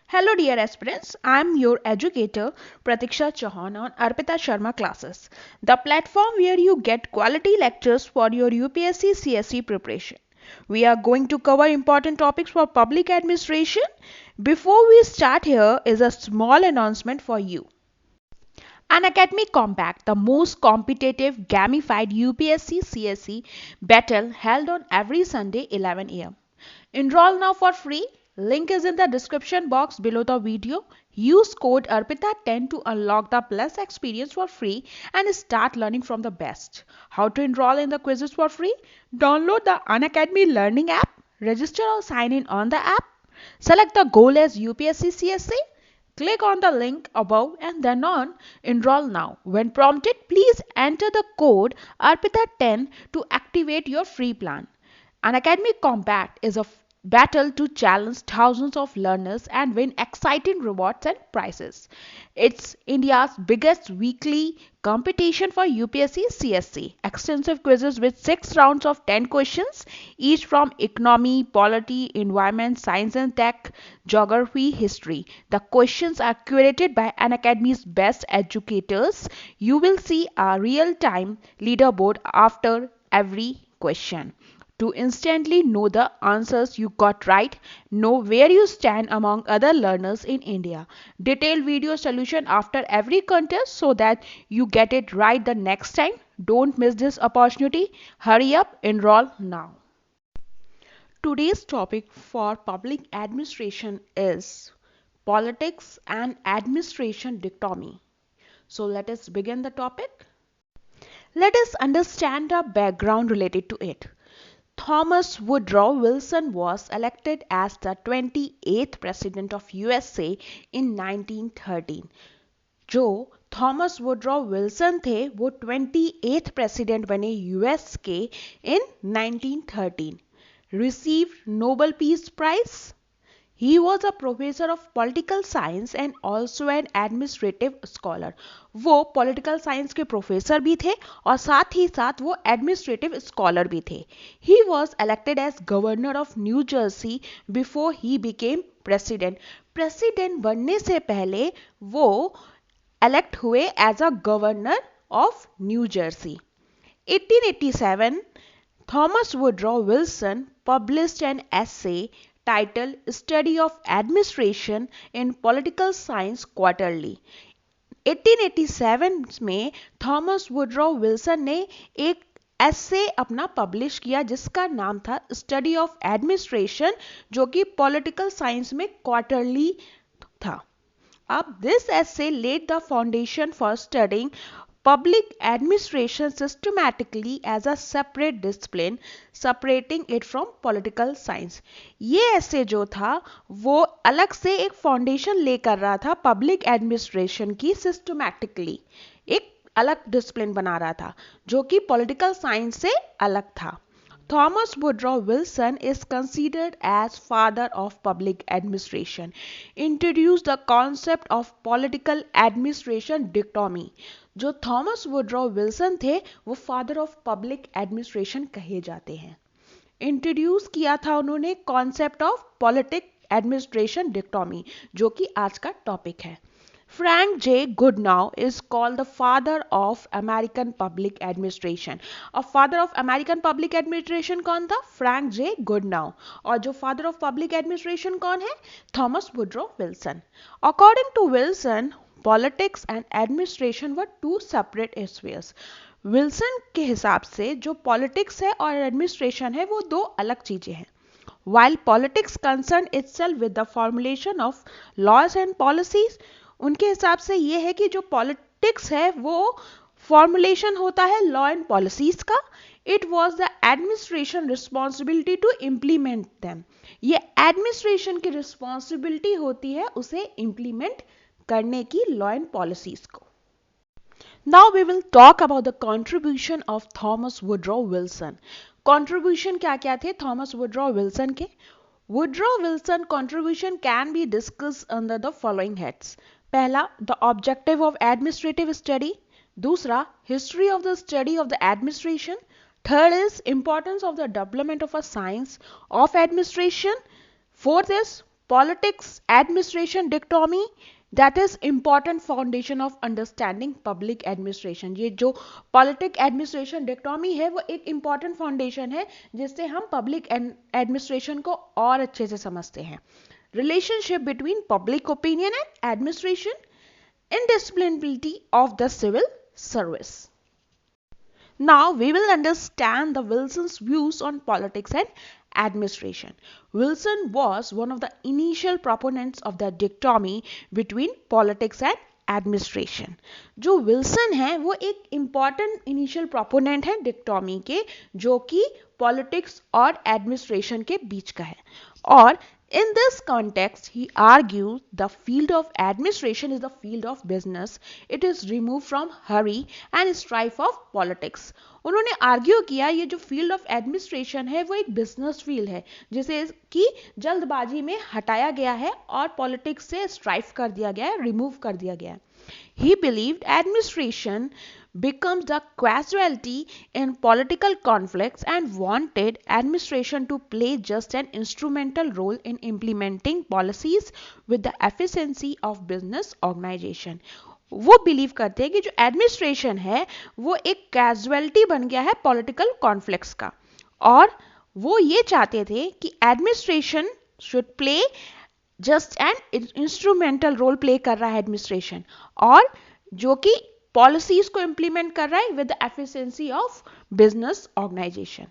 Hello, dear aspirants. I'm your educator, Pratiksha Chauhan on Arpita Sharma classes, the platform where you get quality lectures for your UPSC CSE preparation. We are going to cover important topics for public administration. Before we start, here is a small announcement for you. An Academy Compact, the most competitive gamified UPSC CSE battle held on every Sunday 11 a.m. Enroll now for free. Link is in the description box below the video. Use code ARPITA10 to unlock the Plus experience for free and start learning from the best. How to enroll in the quizzes for free? Download the Unacademy Learning app. Register or sign in on the app. Select the goal as UPSC CSA. Click on the link above and then on Enroll Now. When prompted, please enter the code ARPITA10 to activate your free plan. An Academy Compact is a battle to challenge thousands of learners and win exciting rewards and prizes. It's India's biggest weekly competition for UPSC CSC. Extensive quizzes with 6 rounds of 10 questions, each from economy, polity, environment, science and tech, geography, history. The questions are curated by An Academy's best educators. You will see a real-time leaderboard after every question to instantly know the answers you got right, know where you stand among other learners in India. Detailed video solution after every contest so that you get it right the next time. Don't miss this opportunity. Hurry up, enroll now. Today's topic for public administration is politics and administration dichotomy. So let us begin the topic. Let us understand the background related to it. Thomas Woodrow Wilson was elected as the 28th President of USA in 1913. जो Thomas Woodrow Wilson थे वो 28th president बने US के इन 1913. Received Nobel Peace Prize. He was a professor of political science and also an administrative scholar. वो political science के professor भी थे और साथ ही साथ वो administrative scholar भी थे. He was elected as governor of New Jersey before he became president. President बनने से पहले वो elect हुए as a governor of New Jersey. 1887, Thomas Woodrow Wilson published an essay titled Study of Administration in Political Science Quarterly. 1887 में Thomas Woodrow Wilson ने एक ऐसे अपना पब्लिश किया जिसका नाम था स्टडी ऑफ एडमिनिस्ट्रेशन, जो कि पॉलिटिकल साइंस में क्वार्टरली था. अब this essay laid the foundation for studying public administration systematically as a separate discipline, separating it from political science. ये essay जो था वो अलग से एक फाउंडेशन लेकर रहा था पब्लिक एडमिनिस्ट्रेशन की सिस्टमैटिकली, एक अलग डिसिप्लिन बना रहा था जो कि पॉलिटिकल साइंस से अलग था. Thomas Woodrow Wilson is considered as father of public administration. Introduced the concept of political administration dichotomy. जो थॉमस वुडरॉ विल्सन थे वो फादर ऑफ पब्लिक एडमिनिस्ट्रेशन कहे जाते हैं. इंट्रोड्यूस किया था उन्होंने कॉन्सेप्ट ऑफ पॉलिटिक एडमिनिस्ट्रेशन डिकोटॉमी, जो कि आज का टॉपिक है. Frank J. Goodnow is called the father of American public administration. और father of American public administration कौन था? Frank J. Goodnow. और जो father of public administration कौन है? Thomas Woodrow Wilson. According to Wilson, politics and administration were two separate spheres. Wilson के हिसाब से जो पॉलिटिक्स है और एडमिनिस्ट्रेशन है वो दो अलग चीजें हैं. While politics concerned itself with the formulation of laws and policies, उनके हिसाब से ये है कि जो पॉलिटिक्स है वो फॉर्मुलेशन होता है लॉ एंड पॉलिसीज का. It was the administration responsibility to implement them. ये एडमिनिस्ट्रेशन की रिस्पॉन्सिबिलिटी होती है उसे इम्प्लीमेंट करने की लॉ एंड पॉलिसीज को. Now we will talk about the contribution of Thomas Woodrow Wilson. Contribution क्या क्या थे थॉमस वुडरॉ विल्सन के? Woodrow Wilson contribution can be discussed under the following heads. पहला, the objective of administrative study. दूसरा, history of the study of the administration. Third is importance of the development of a science of administration. Fourth is politics administration dichotomy, that is important foundation of understanding public administration. ये जो politic administration डिक्टोमी है वो एक important foundation है जिससे हम public administration को और अच्छे से समझते हैं. Relationship between public opinion and administration, indisciplinability of the civil service. Now we will understand the Wilson's views on politics and administration. Wilson was one of the initial proponents of the dichotomy between politics and administration. जो Wilson है वो एक important initial proponent है डिक्टोमी के, जो कि politics और administration के बीच का है. और in this context, he argued the field of administration is the field of business. It is removed from hurry and strife of politics. उन्होंने आर्ग्यू किया ये जो फील्ड ऑफ एडमिनिस्ट्रेशन है वो एक बिजनेस फील्ड है जिसे कि जल्दबाजी में हटाया गया है और पॉलिटिक्स से स्ट्राइफ कर दिया गया है, रिमूव कर दिया गया है. He believed administration becomes the casualty in political conflicts and wanted administration to play just an instrumental role in implementing policies with the efficiency of business organization. वो बिलीव करते हैं कि जो एडमिनिस्ट्रेशन है वो एक कैजुअलिटी बन गया है पॉलिटिकल कॉन्फ्लिक्ट्स का, और वो ये चाहते थे कि administration should play just an instrumental role play कर रहा है एडमिनिस्ट्रेशन, और जो कि पॉलिसीज को इंप्लीमेंट कर रहा है with the efficiency of business organization.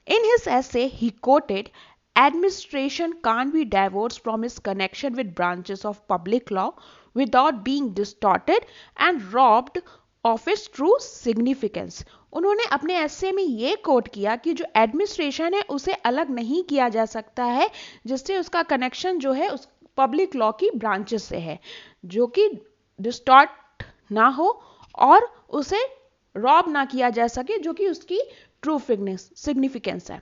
In his essay ही quoted administration can't be divorced from its connection with branches of public law without being distorted and robbed of its true significance. उन्होंने अपने ऐसे में ये coat किया कि जो administration है उसे अलग नहीं किया जा सकता है जिससे उसका कनेक्शन जो है उस पब्लिक लॉ की ब्रांचेस से है, जो कि डिस्टॉर्ट ना हो और उसे रॉब ना किया जा सके, जो कि उसकी ट्रू सिग्निफिकेंस है,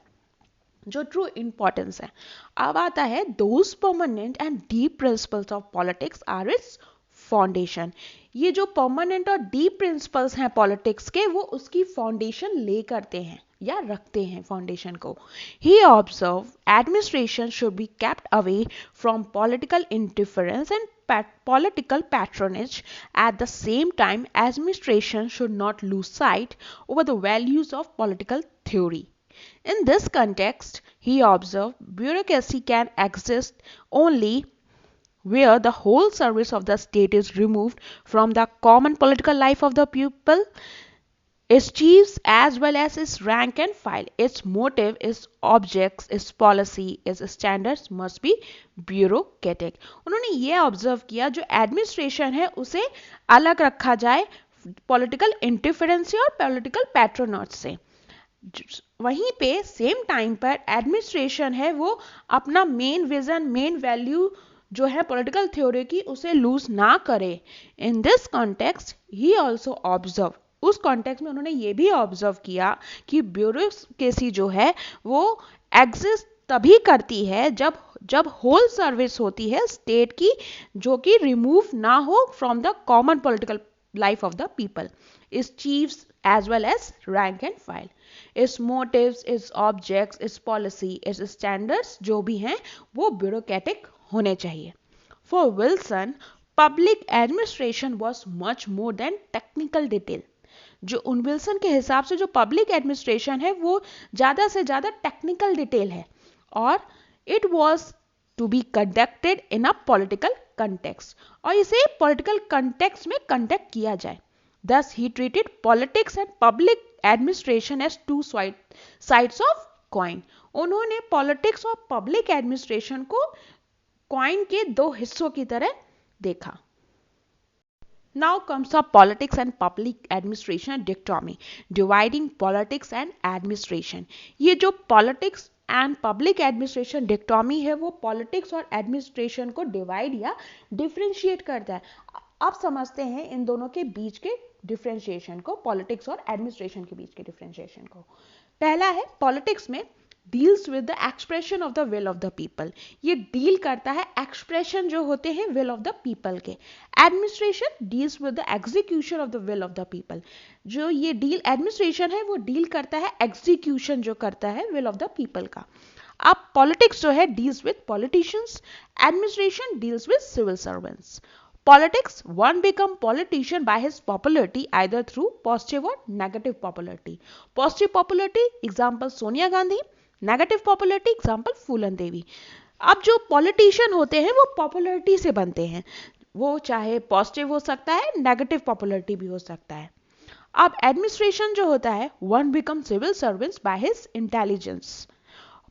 जो ट्रू इंपॉर्टेंस है. अब आता है those permanent and deep principles of politics are its foundation. ये जो परमानेंट और डीप प्रिंसिपल्स हैं पॉलिटिक्स के वो उसकी फाउंडेशन ले करते हैं या रखते हैं फाउंडेशन को. He observe administration should be kept away from political interference and political patronage. At the same time, administration should not lose sight over the values of political theory. In this context, he observed bureaucracy can exist only where the whole service of the state is removed from the common political life of the people. Its chiefs as well as its rank and file, its motive, its objects, its policy, its standards must be bureaucratic. उन्होंने ये observe किया जो administration है उसे अलग रखा जाए political interference से और पॉलिटिकल पैट्रोनेज से. वहीं पे सेम टाइम पर एडमिनिस्ट्रेशन है वो अपना मेन विजन, मेन वैल्यू जो है पॉलिटिकल थ्योरी की उसे लूज ना करे. In this context he also observe, उस कॉन्टेक्स्ट में उन्होंने ये भी ऑब्जर्व किया कि ब्यूरोक्रेसी जो है वो एग्जिस्ट तभी करती है जब होल सर्विस होती है स्टेट की जो कि रिमूव ना हो from the common political life of the people. इस chiefs as well as rank and file, इस मोटिव्स, इस ऑब्जेक्ट्स, इस पॉलिसी, इस स्टैंडर्ड्स जो भी हैं वो ब्यूरोक्रेटिक होने चाहिए. For Wilson public administration was much more than technical detail. जो उन विल्सन के हिसाब से जो पब्लिक एडमिनिस्ट्रेशन है वो ज़्यादा से ज़्यादा टेक्निकल डिटेल है और it was to be conducted in a political context, और इसे पॉलिटिकल कंटेक्स्ट में कंडक्ट किया जाए. Thus he treated politics and public administration as two sides of coin. उन्होंने पॉलिटिक्स और पब्लिक एडमिनिस्ट्रेशन को कॉइन के दो हिस्सों की तरह देखा. Now comes the politics and public administration dichotomy, dividing politics and administration. ये जो politics and public administration dichotomy है वो politics और administration को divide या differentiate करता है. अब समझते हैं इन दोनों के बीच के डिफरेंशिएशन को, पॉलिटिक्स और एडमिनिस्ट्रेशन के बीच के डिफरेंशिएशन को. पहला है पॉलिटिक्स में deals with the expression of the will of the people. ये डील करता है एक्सप्रेशन जो होते हैं विल ऑफ द पीपल के. Administration deals with the execution of the will of the people. जो ये डील एडमिनिस्ट्रेशन है वो डील करता है एग्जीक्यूशन जो करता है विल ऑफ द पीपल का. अब पॉलिटिक्स जो है deals with politicians, administration deals with civil servants. Politics, one become politician by his popularity either through positive or negative popularity. Positive popularity, example Sonia Gandhi. Negative popularity, example फूलन देवी. अब जो politician होते हैं वो popularity से बनते हैं, वो चाहे पॉजिटिव हो सकता है, नेगेटिव पॉपुलरिटी भी हो सकता है. अब एडमिनिस्ट्रेशन जो होता है, one become civil servants by his intelligence.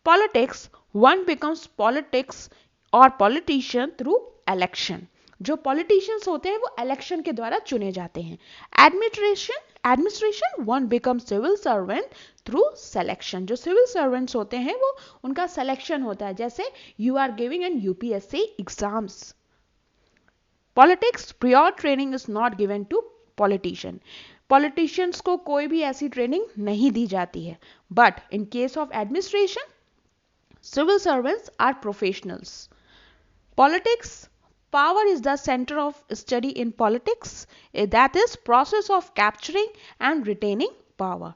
Politics, one becomes politics और पॉलिटिशियन थ्रू इलेक्शन. जो पॉलिटिशियंस होते हैं वो इलेक्शन के द्वारा चुने जाते हैं. Administration one become civil servant through selection. जो सिविल सर्वेंट्स होते हैं वो उनका सिलेक्शन होता है, जैसे you are giving an UPSC exams. Politics, prior training is not given to politician. Politicians को कोई भी ऐसी ट्रेनिंग नहीं दी जाती है. But in case of administration, civil servants are professionals. Politics, power is the center of study in politics. That is process of capturing and retaining power.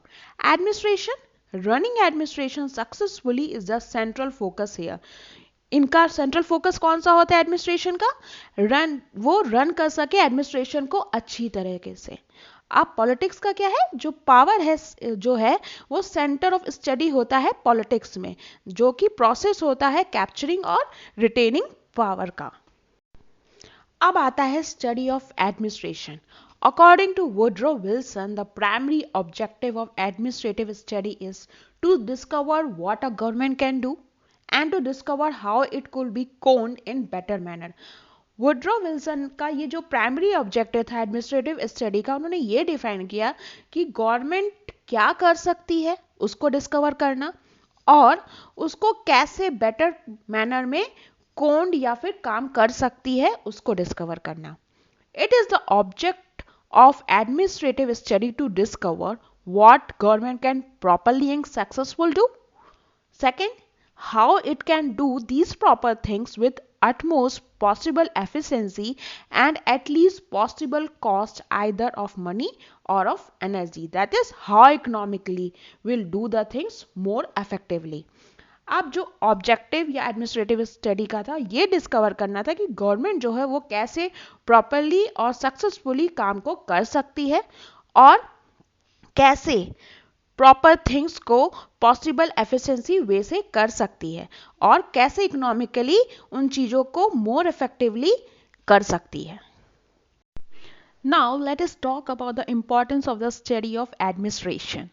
Administration, running administration successfully is the central focus here. इनका central focus कौन सा होता है administration का? वो run कर सके administration को अच्छी तरीके से. अब पॉलिटिक्स का क्या है? जो पावर है जो है वो सेंटर ऑफ स्टडी होता है पॉलिटिक्स में, जो कि प्रोसेस होता है कैप्चरिंग और रिटेनिंग पावर का. अब आता है study of administration. According to Woodrow Wilson, the primary objective of administrative study is to discover what a government can do and to discover how it could be coned in better manner. Woodrow Wilson का ये जो primary objective था administrative study का, उन्होंने ये define किया कि government क्या कर सकती है उसको डिस्कवर करना और उसको कैसे बेटर मैनर में कोन्ड या फिर काम कर सकती है उसको डिस्कवर करना. It is the object of administrative study to discover what government can properly and successful do. Second, how it can do these proper things with utmost possible efficiency and at least possible cost either of money or of energy. That is how economically will do the things more effectively. अब जो objective या administrative study का था, ये discover करना था कि government जो है वो कैसे प्रॉपरली और सक्सेसफुली काम को कर सकती है और कैसे प्रॉपर थिंग्स को पॉसिबल एफिशिएंसी वे से कर सकती है और कैसे इकोनॉमिकली उन चीज़ों को मोर इफेक्टिवली कर सकती है. Now let us talk about the importance of the study of administration.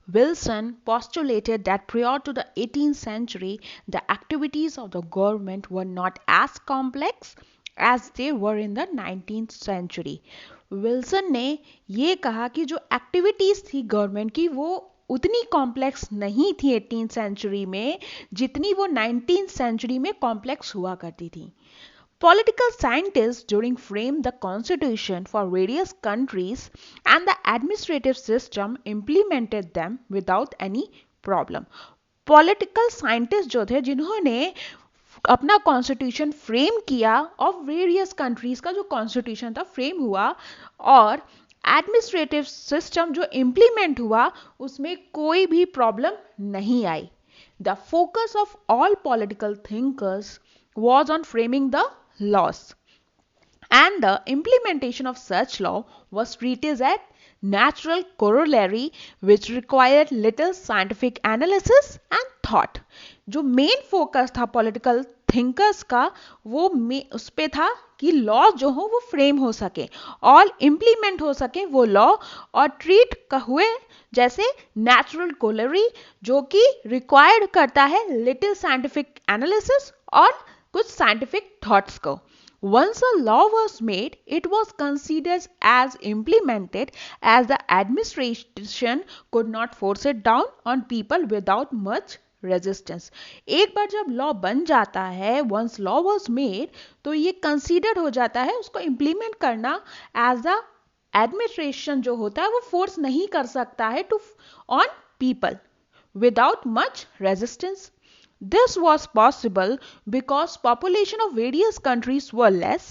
Wilson postulated that prior to the 18th century, the activities of the government were not as complex as they were in the 19th century. Wilson ने ये कहा कि जो activities थी government की वो उतनी complex नहीं थी 18th सेंचुरी में जितनी वो 19th सेंचुरी में कॉम्प्लेक्स हुआ करती थी. Political scientists during framed the constitution for various countries and the administrative system implemented them without any problem. Political scientists जो थे जिन्होंने अपना कॉन्स्टिट्यूशन फ्रेम किया और वेरियस कंट्रीज का जो कॉन्स्टिट्यूशन था फ्रेम हुआ और एडमिनिस्ट्रेटिव सिस्टम जो इम्प्लीमेंट हुआ उसमें कोई भी प्रॉब्लम नहीं आई. The focus of all political thinkers was on framing the laws and the implementation of such law was treated as natural corollary which required little scientific analysis and thought. जो main focus था political thinkers का वो उस पे था कि law जो हो वो फ्रेम हो सके और इम्प्लीमेंट हो सके वो लॉ और ट्रीट हुए जैसे नेचुरल कोलरी जो कि रिक्वायर्ड करता है लिटिल साइंटिफिक एनालिसिस और कुछ साइंटिफिक थॉट्स को. Once a law was made, it was considered as implemented as the administration could not force it down on people without much resistance. एक बार जब law बन जाता है, once law was made, तो ये कंसीडर हो जाता है उसको इम्प्लीमेंट करना एज द एडमिनिस्ट्रेशन जो होता है वो फोर्स नहीं कर सकता है to on people without much resistance. This was possible because population of various countries were less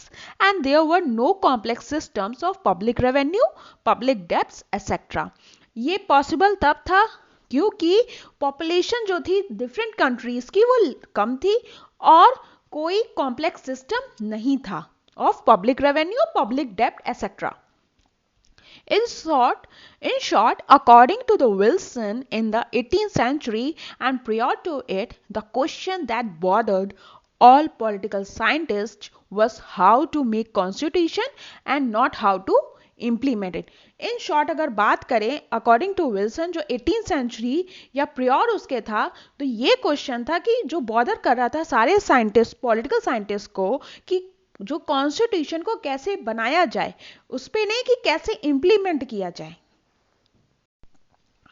and there were no complex systems of public revenue, public debts, etc. ये possible तब था क्योंकि पॉपुलेशन जो थी डिफरेंट कंट्रीज की वो कम थी और कोई कॉम्प्लेक्स सिस्टम नहीं था ऑफ पब्लिक रेवेन्यू, पब्लिक डेब्ट etcetera. In short, according to the Wilson in the 18th century and prior to it, the question that bothered all political scientists was how to make constitution and not how to implement it. In short, अगर बात करें according to Wilson जो 18th century या prior उसके था, तो ये question था कि जो बॉदर कर रहा था सारे साइंटिस्ट, पॉलिटिकल साइंटिस्ट को कि जो कॉन्स्टिट्यूशन को कैसे बनाया जाए, उस पे नहीं कि कैसे इंप्लीमेंट किया जाए.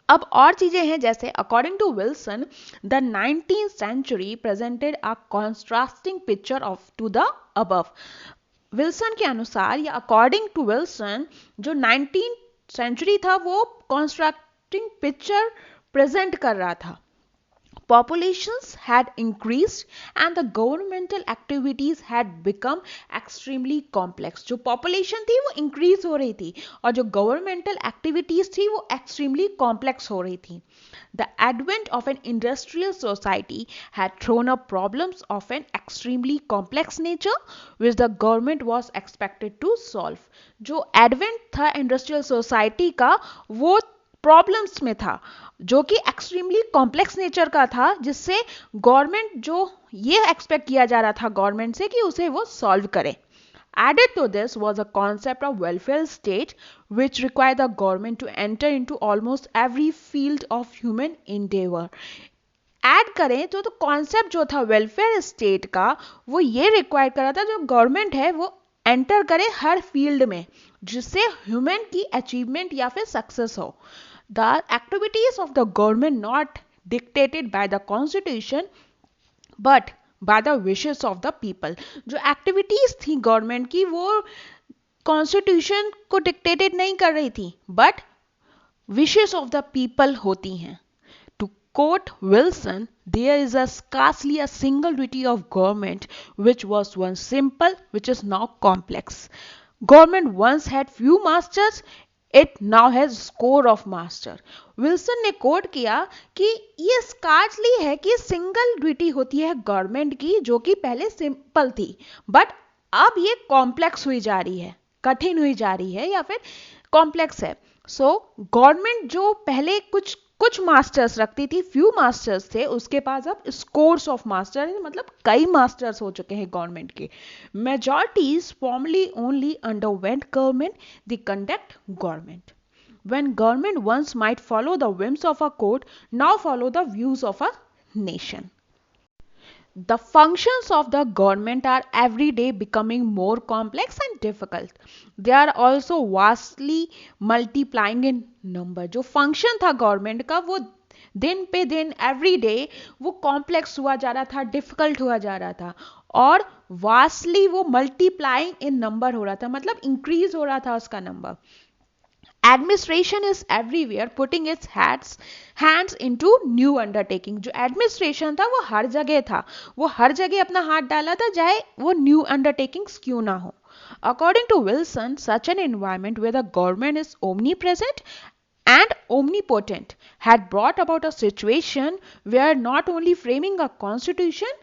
अब और चीजें हैं जैसे according to Wilson the 19th century presented a contrasting picture of to the above. Wilson के अनुसार या अकॉर्डिंग टू विल्सन जो 19th सेंचुरी था वो कॉन्ट्रास्टिंग पिक्चर प्रेजेंट कर रहा था. Populations had increased and the governmental activities had become extremely complex. जो population थी वो increase हो रही थी और जो governmental activities थी वो extremely complex हो रही थी. The advent of an industrial society had thrown up problems of an extremely complex nature which the government was expected to solve. जो advent था industrial society का वो प्रॉब्लम्स में था जो कि एक्सट्रीमली कॉम्प्लेक्स नेचर का था, जिससे गवर्नमेंट जो ये एक्सपेक्ट किया जा रहा था गवर्नमेंट से कि उसे वो सॉल्व करे. Added to this was a concept of welfare state which required the government to enter into almost every field of human endeavor. Add करें तो कॉन्सेप्ट जो था वेलफेयर स्टेट का वो ये रिक्वायर कर रहा था जो गवर्नमेंट है वो एंटर करे हर फील्ड में जिससे ह्यूमन की अचीवमेंट या फिर सक्सेस हो. The activities of the government not dictated by the constitution but by the wishes of the people. जो एक्टिविटीज थी गवर्नमेंट की वो कॉन्स्टिट्यूशन को डिक्टेटेड नहीं कर रही थी but wishes of the people होती हैं. To quote Wilson, there is a scarcely a single duty of government which was once simple, which is now complex. Government once had few masters, it now has score of master. Wilson ने coat किया कि ये scarcely है कि single duty होती है government की जो कि पहले सिंपल थी बट अब ये कॉम्प्लेक्स हुई जा रही है, कठिन हुई जा रही है या फिर कॉम्प्लेक्स है. सो गवर्नमेंट जो पहले कुछ मास्टर्स रखती थी, फ्यू मास्टर्स थे, उसके पास अब स्कोर्स ऑफ मास्टर है, मतलब कई मास्टर्स हो चुके हैं गवर्नमेंट के. Majorities formally only underwent government the conduct government. When government once might follow the whims of a court, now follow the views of a nation. The functions of the government are every day becoming more complex and difficult. They are also vastly multiplying in number. जो function था government का वो दिन पे दिन every day वो complex हुआ जा रहा था, difficult हुआ जा रहा था और vastly वो multiplying in number हो रहा था, मतलब increase हो रहा था उसका number. Administration is everywhere putting its hands into new undertaking. जो एडमिनिस्ट्रेशन था वो हर जगह था, वो हर जगह अपना हाथ डाला था चाहे वो न्यू अंडरटेकिंग्स क्यों ना हो. According to Wilson, such an environment where the government is omnipresent and omnipotent had brought about a situation where not only framing a constitution,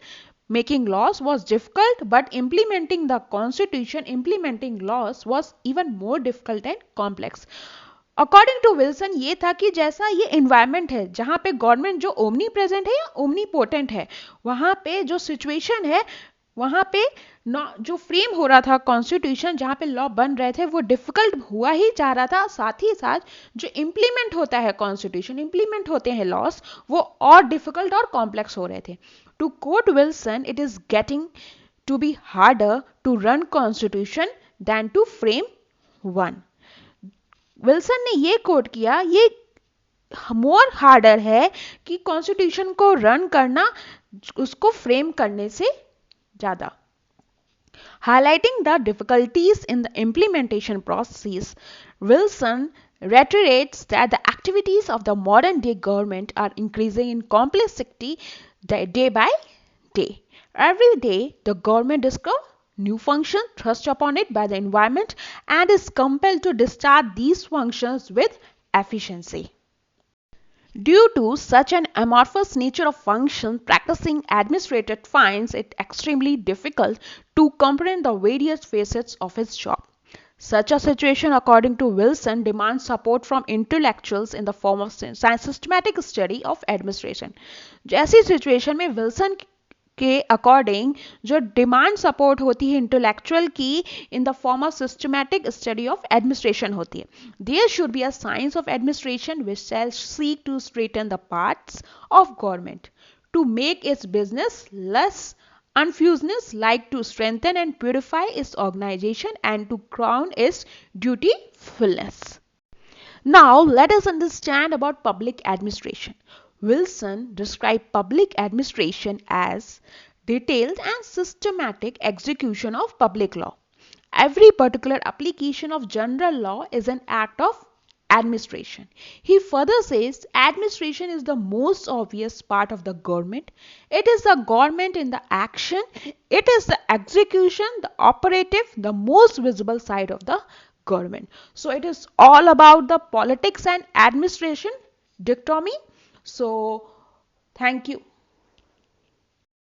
making laws was difficult, but implementing the constitution, implementing laws was even more difficult and complex. According to Wilson ये था कि जैसा ये environment है जहाँ पे government जो omni present है या ओमनी पोटेंट है, वहाँ पे जो सिचुएशन है वहाँ पे जो फ्रेम हो रहा था कॉन्स्टिट्यूशन, जहाँ पे लॉ बन रहे थे वो डिफिकल्ट हुआ ही जा रहा था, साथ ही साथ जो इम्प्लीमेंट होता है कॉन्स्टिट्यूशन, इम्प्लीमेंट होते हैं लॉस, वो और डिफिकल्ट और कॉम्प्लेक्स हो रहे थे. To quote Wilson, it is getting to be harder to run constitution than to frame one. Wilson ने ये कोट किया, ये मोर हार्डर है कि कॉन्स्टिट्यूशन को रन करना उसको फ्रेम करने से ज्यादा. Highlighting the difficulties in the implementation process, Wilson reiterates that the activities of the modern day government are increasing in complexity day by day. Every day, the government discovers new functions thrust upon it by the environment and is compelled to discharge these functions with efficiency. Due to such an amorphous nature of function, practicing administrator finds it extremely difficult to comprehend the various facets of his job. Such a situation, according to Wilson, demands support from intellectuals in the form of systematic study of administration. जैसी situation में Wilson के according जो demand support होती है intellectual की in the form of systematic study of administration होती है there should be a science of administration which shall seek to straighten the parts of government to make its business less unfuseness, like to strengthen and purify its organization and to crown its dutifulness. Now, let us understand about public administration. Wilson described public administration as detailed and systematic execution of public law. Every particular application of general law is an act of administration. He further says administration is the most obvious part of the government. It is the government in the action. It is the execution, the operative, the most visible side of the government. So it is all about the politics and administration dichotomy. So thank you.